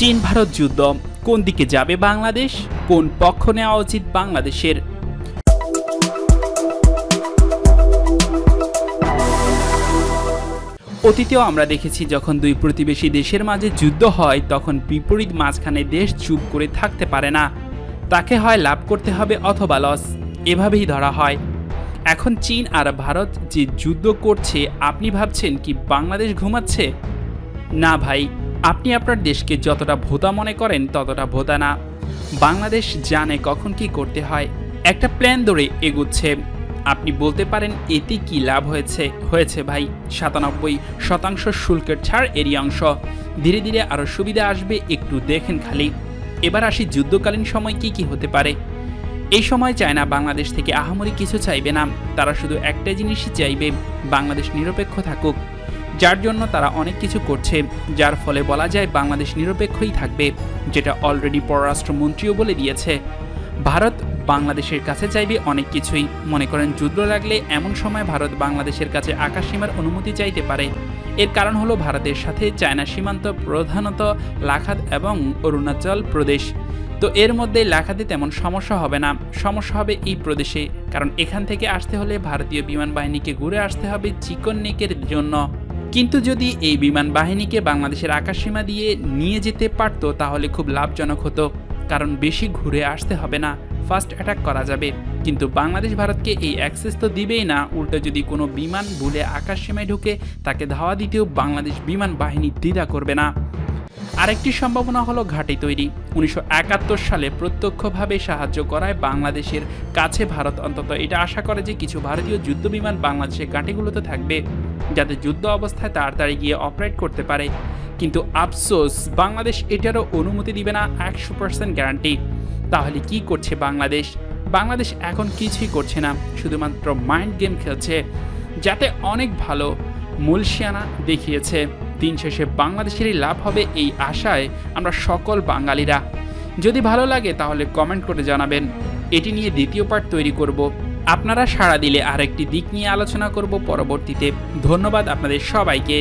চীন ভারত যুদ্ধ, কোন দিকে যাবে বাংলাদেশ, কোন পক্ষ নেওয়া উচিত বাংলাদেশের? অতীতেও আমরা দেখেছি যখন দুই প্রতিবেশী দেশের মাঝে যুদ্ধ হয় তখন বিপরীত মাঝখানে দেশ চুপ করে থাকতে পারে না, তাকে হয় লাভ করতে হবে অথবা লস, এভাবেই ধরা হয়। এখন চীন আর ভারত যে যুদ্ধ করছে, আপনি ভাবছেন কি বাংলাদেশ ঘুমাচ্ছে? না ভাই, আপনি আপনার দেশকে যতটা ভোঁতা মনে করেন ততটা ভোঁতা না। বাংলাদেশ জানে কখন কি করতে হয়, একটা প্ল্যান ধরে এগুচ্ছে। আপনি বলতে পারেন এতে কি লাভ হয়েছে ভাই, 97% শুল্কের ছাড় এরই অংশ, ধীরে ধীরে আরও সুবিধা আসবে, একটু দেখেন খালি। এবার আসি যুদ্ধকালীন সময় কি কি হতে পারে। এই সময় চায়না বাংলাদেশ থেকে আহামরি কিছু চাইবে না, তারা শুধু একটা জিনিসই চাইবে, বাংলাদেশ নিরপেক্ষ থাকুক। যার জন্য তারা অনেক কিছু করছে, যার ফলে বলা যায় বাংলাদেশ নিরপেক্ষই থাকবে, যেটা অলরেডি পররাষ্ট্রমন্ত্রীও বলে দিয়েছে। ভারত বাংলাদেশের কাছে চাইবে অনেক কিছুই, মনে করেন যুদ্ধ লাগলে এমন সময় ভারত বাংলাদেশের কাছে আকাশসীমার অনুমতি চাইতে পারে। এর কারণ হলো ভারতের সাথে চায়না সীমান্ত প্রধানত লাখাত এবং অরুণাচল প্রদেশ। তো এর মধ্যে লাখাতে তেমন সমস্যা হবে না, সমস্যা হবে এই প্রদেশে, কারণ এখান থেকে আসতে হলে ভারতীয় বিমান বাহিনীকে ঘুরে আসতে হবে চিকন নেকের জন্য। কিন্তু যদি এই বিমান বাহিনীকে বাংলাদেশের আকাশসীমা দিয়ে নিয়ে যেতে পারত তাহলে খুব লাভজনক হতো, কারণ বেশি ঘুরে আসতে হবে না, ফার্স্ট অ্যাটাক করা যাবে। কিন্তু বাংলাদেশ ভারতকে এই অ্যাক্সেস তো দিবেই না, উল্টো যদি কোনো বিমান ভুলে আকাশসীমায় ঢুকে তাকে ধাওয়া দিতেও বাংলাদেশ বিমান বাহিনী দ্বিধা করবে না। আরেকটি সম্ভাবনা হলো ঘাঁটি তৈরি। 1971 সালে প্রত্যক্ষভাবে সাহায্য করায় বাংলাদেশের কাছে ভারত অন্তত এটা আশা করে যে কিছু ভারতীয় যুদ্ধ বিমান বাংলাদেশের ঘাঁটিগুলোতে থাকবে, যাতে যুদ্ধ অবস্থায় তাড়াতাড়ি গিয়ে অপারেট করতে পারে। কিন্তু আফসোস, বাংলাদেশ এটারও অনুমতি দিবে না, 100% গ্যারান্টি। তাহলে কি করছে বাংলাদেশ? বাংলাদেশ এখন কিছুই করছে না, শুধুমাত্র মাইন্ড গেম খেলছে, যাতে অনেক ভালো মুলশিয়ানা দেখিয়েছে। দিন শেষে বাংলাদেশেরই লাভ হবে এই আশায় আমরা সকল বাঙালিরা। যদি ভালো লাগে তাহলে কমেন্ট করে জানাবেন, এটি নিয়ে দ্বিতীয় পার্ট তৈরি করব। আপনারা সাড়া দিলে আরেকটি দিক নিয়ে আলোচনা করব পরবর্তীতে। ধন্যবাদ আপনাদের সবাইকে।